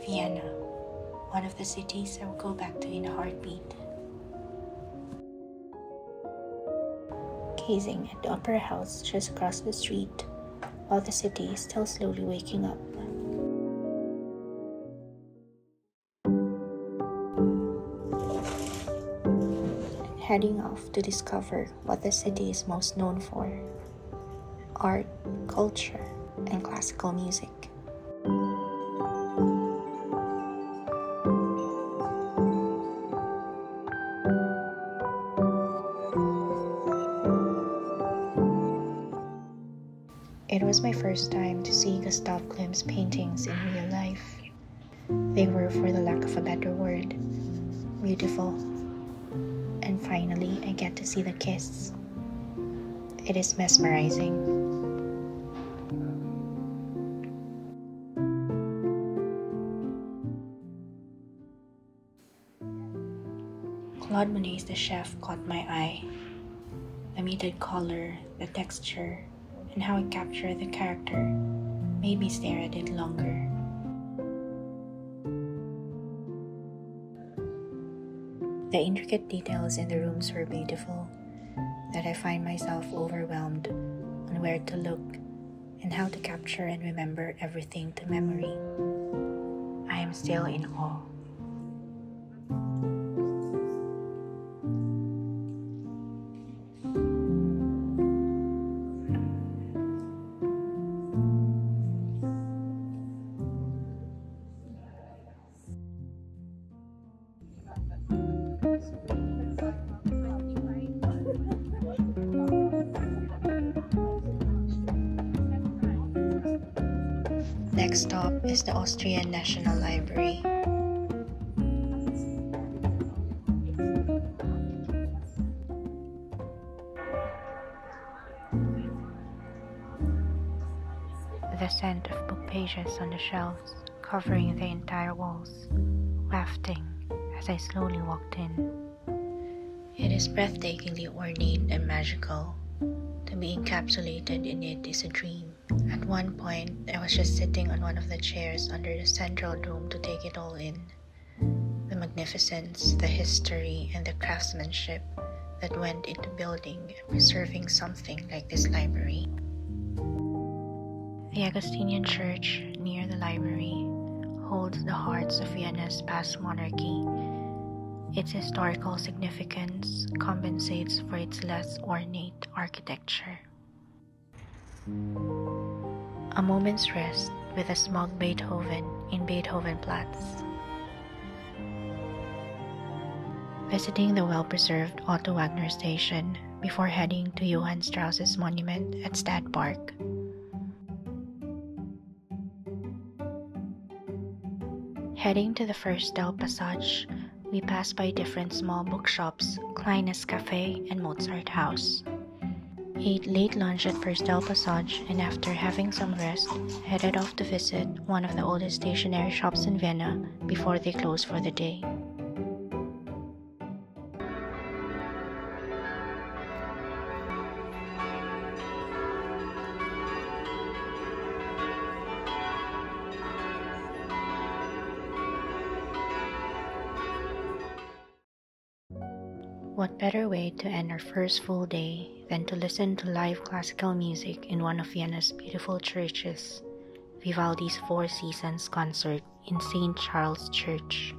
Vienna, one of the cities I will go back to in a heartbeat. Gazing at the opera house just across the street, while the city is still slowly waking up. Heading off to discover what the city is most known for: art, culture, and classical music. It was my first time to see Gustav Klimt's paintings in real life. They were, for the lack of a better word, beautiful. And finally, I get to see the kiss. It is mesmerizing. Claude Monet's The Chef caught my eye. The muted color, the texture, and how it captured the character made me stare at it longer. The intricate details in the rooms were beautiful, that I find myself overwhelmed on where to look and how to capture and remember everything to memory. I am still in awe. Next stop is the Austrian National Library. The scent of book pages on the shelves, covering the entire walls, wafting as I slowly walked in. It is breathtakingly ornate and magical. To be encapsulated in it is a dream. At one point, I was just sitting on one of the chairs under the central dome to take it all in. The magnificence, the history, and the craftsmanship that went into building and preserving something like this library. The Augustinian Church near the library holds the hearts of Vienna's past monarchy. Its historical significance compensates for its less ornate architecture. A moment's rest with a smug Beethoven in Beethovenplatz. Visiting the well-preserved Otto Wagner station before heading to Johann Strauss's monument at Stadtpark. Heading to the first Del Passage, we passed by different small bookshops, Kleines Café and Mozart House. Ate late lunch at First Del Passage, and after having some rest, headed off to visit one of the oldest stationery shops in Vienna before they close for the day. What better way to end our first full day than to listen to live classical music in one of Vienna's beautiful churches, Vivaldi's Four Seasons concert in St. Charles Church.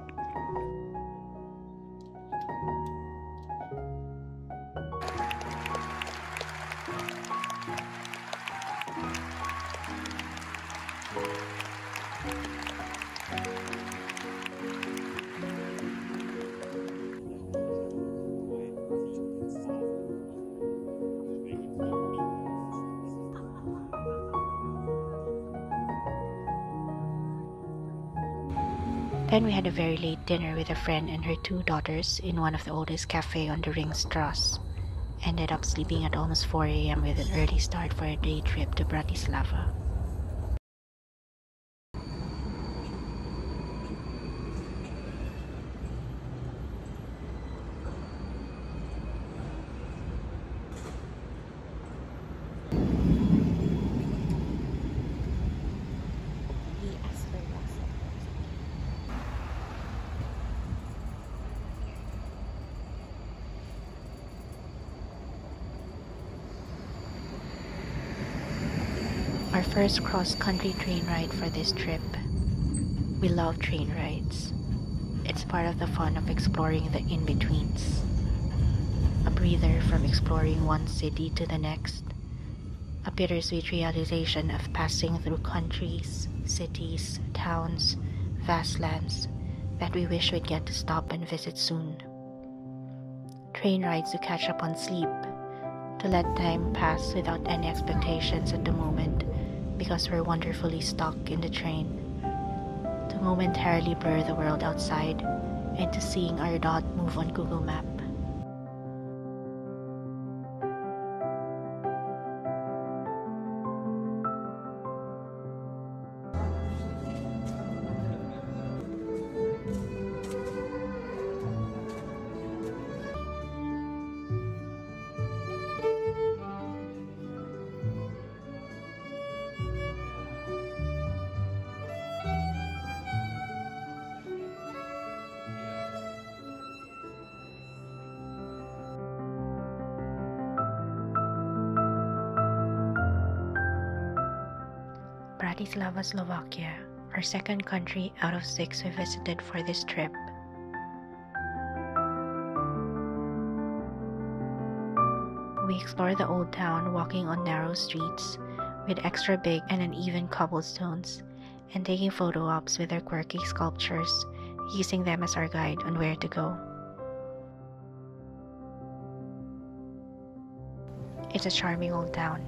Then we had a very late dinner with a friend and her two daughters in one of the oldest cafes on the Ringstrasse. Ended up sleeping at almost 4 a.m. with an early start for a day trip to Bratislava. first cross-country train ride for this trip. We love train rides. It's part of the fun of exploring the in-betweens. A breather from exploring one city to the next. A bittersweet realization of passing through countries, cities, towns, vast lands that we wish we'd get to stop and visit soon. Train rides to catch up on sleep, to let time pass without any expectations at the moment because we're wonderfully stuck in the train, to momentarily blur the world outside and to seeing our dot move on Google Map. Bratislava, Slovakia, our second country out of 6 we visited for this trip. We explored the old town walking on narrow streets with extra big and uneven cobblestones and taking photo ops with their quirky sculptures, using them as our guide on where to go. It's a charming old town.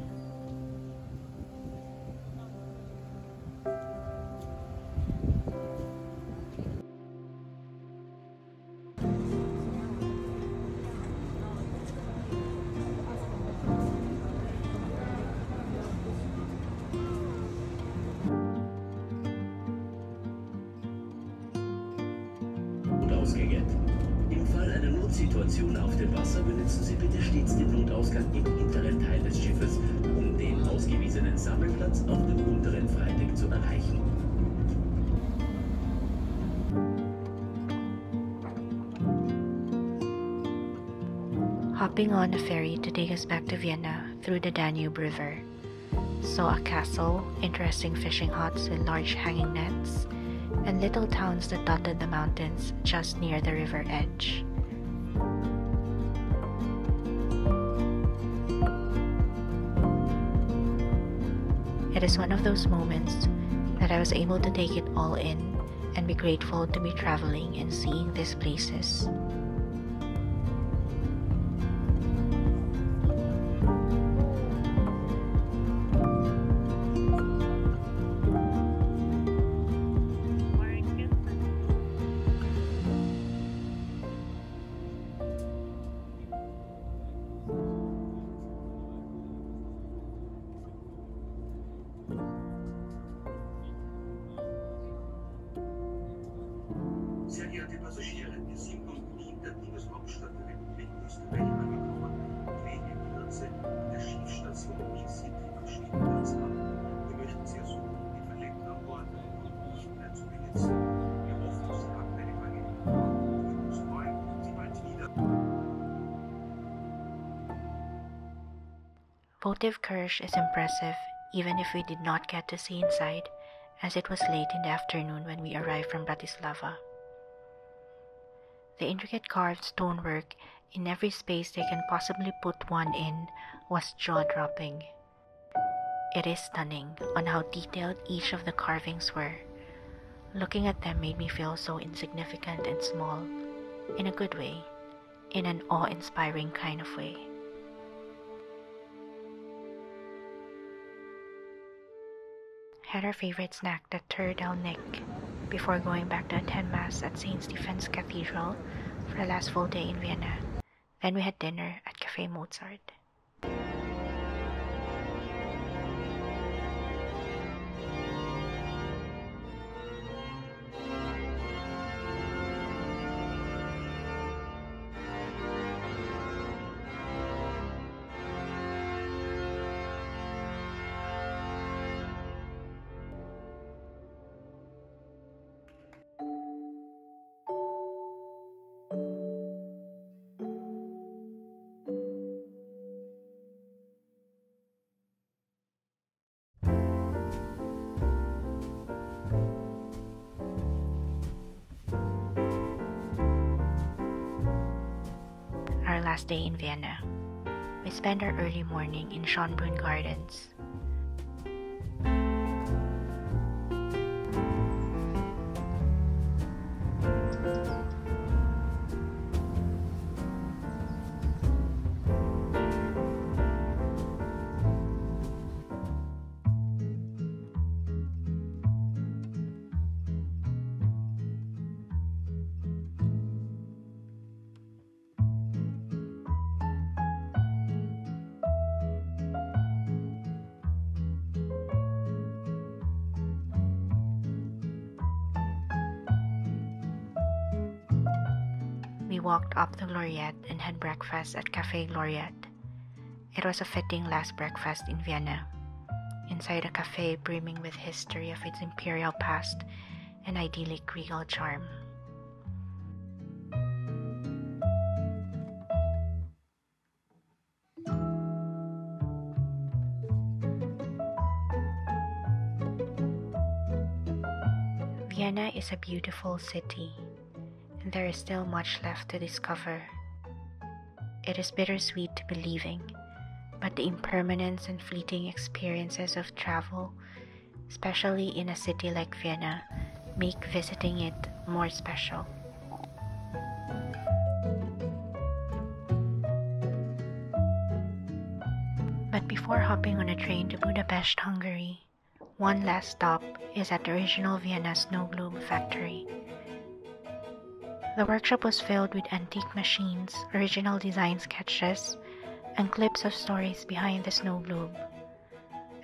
Notausgänge. Im Fall einer Notsituation auf dem Wasser benutzen Sie bitte stets den Notausgang im hinteren Teil des Schiffes, um den ausgewiesenen Sammelplatz auf dem unteren Freiteck zu erreichen. Hopping on a ferry to take us back to Vienna through the Danube River. Saw a castle, interesting fishing huts with large hanging nets, and little towns that dotted the mountains just near the river edge. It is one of those moments that I was able to take it all in and be grateful to be traveling and seeing these places. Sehr geehrte Passagiere, wir sind nun in der Bundeshauptstadt der Republik Österreich angekommen und legen in Kürze an der Schiffsstation City am Schiebenplatz ab. Wir möchten Sie ersuchen, die Verlegten an Bord nicht mehr zu benutzen. Wir hoffen, Sie haben eine angenehme Fahrt und würden uns freuen, Sie bald wieder. Votive Kirche is impressive, even if we did not get to see inside, as it was late in the afternoon when we arrived from Bratislava. The intricate carved stonework in every space they can possibly put one in was jaw-dropping. It is stunning on how detailed each of the carvings were. Looking at them made me feel so insignificant and small, in a good way, in an awe-inspiring kind of way. Had our favorite snack, the turtleneck, before going back to attend Mass at St. Stephen's Cathedral for the last full day in Vienna. Then we had dinner at Café Mozart. last day in Vienna. We spent our early morning in Schönbrunn Gardens. We walked up the Gloriette and had breakfast at Café Gloriette. It was a fitting last breakfast in Vienna, inside a cafe brimming with history of its imperial past and idyllic regal charm. Vienna is a beautiful city, and there is still much left to discover. It is bittersweet to be leaving, but the impermanence and fleeting experiences of travel, especially in a city like Vienna, make visiting it more special. But before hopping on a train to Budapest, Hungary, one last stop is at the original Vienna snow globe factory. The workshop was filled with antique machines, original design sketches, and clips of stories behind the snow globe.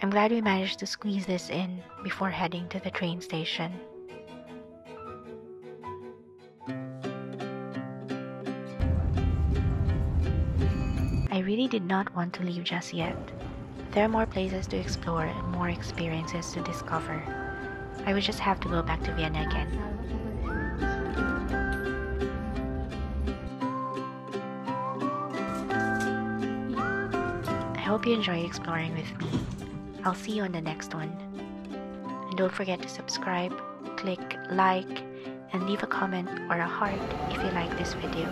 I'm glad we managed to squeeze this in before heading to the train station. I really did not want to leave just yet. There are more places to explore and more experiences to discover. I would just have to go back to Vienna again. I hope you enjoy exploring with me. I'll see you on the next one. And don't forget to subscribe, click like, and leave a comment or a heart if you like this video.